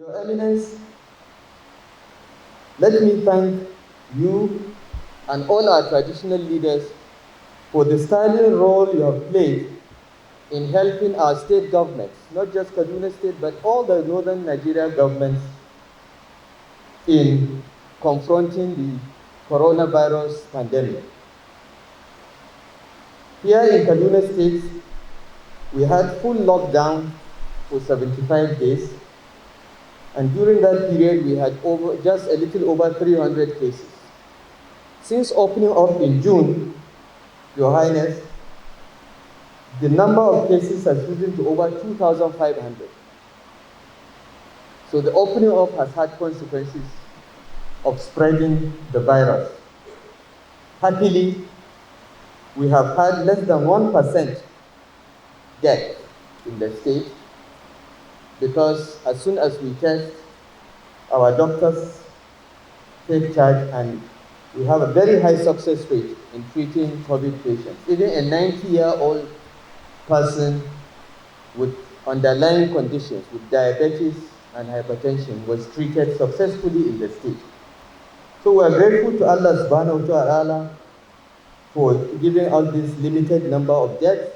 Your Eminence, let me thank you and all our traditional leaders for the sterling role you have played in helping our state governments, not just Kaduna State, but all the northern Nigeria governments in confronting the coronavirus pandemic. Here in Kaduna State, we had full lockdown for 75 days, and during that period, we had just a little over 300 cases. Since opening up in June, Your Highness, the number of cases has risen to over 2,500. So the opening up has had consequences of spreading the virus. Happily, we have had less than 1% death in the state, because as soon as we test, our doctors take charge, and we have a very high success rate in treating COVID patients. Even a 90-year-old person with underlying conditions, with diabetes and hypertension, was treated successfully in the state. So we are grateful to Allah subhanahu wa ta'ala for giving us this limited number of deaths,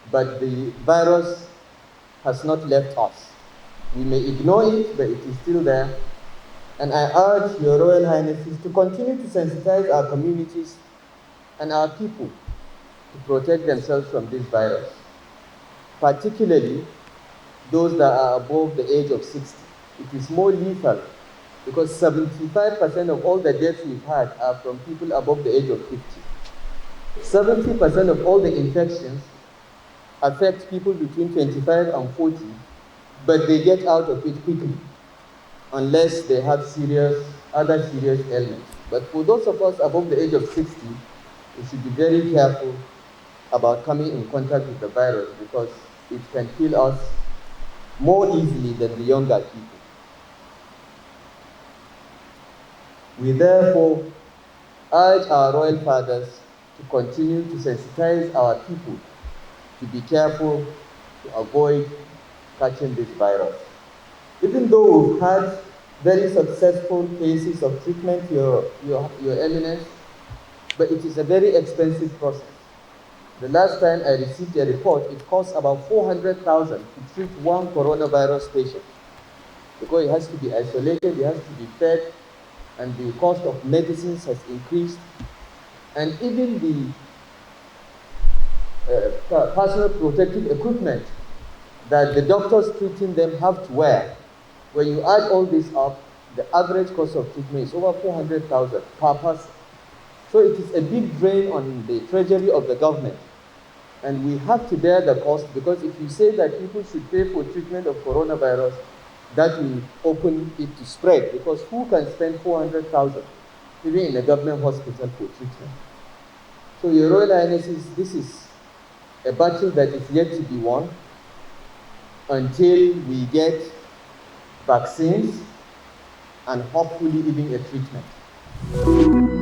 but the virus has not left us. We may ignore it, but it is still there. And I urge Your Royal Highnesses to continue to sensitize our communities and our people to protect themselves from this virus, particularly those that are above the age of 60. It is more lethal because 75% of all the deaths we've had are from people above the age of 50. 70% of all the infections affect people between 25 and 40, but they get out of it quickly unless they have other serious ailments. But for those of us above the age of 60, we should be very careful about coming in contact with the virus, because it can kill us more easily than the younger people. We therefore urge our royal fathers to continue to sensitize our people to be careful to avoid catching this virus. Even though we've had very successful cases of treatment, Your Eminence, but it is a very expensive process. The last time I received a report, it costs about 400,000 to treat one coronavirus patient, because it has to be isolated, it has to be fed, and the cost of medicines has increased, and even the personal protective equipment that the doctors treating them have to wear. When you add all this up, the average cost of treatment is over 400,000 per person. So it is a big drain on the treasury of the government. And we have to bear the cost, because if you say that people should pay for treatment of coronavirus, that will open it to spread, because who can spend 400,000 even in a government hospital for treatment? So Your Royal Highnesses, this is a battle that is yet to be won until we get vaccines and hopefully even a treatment.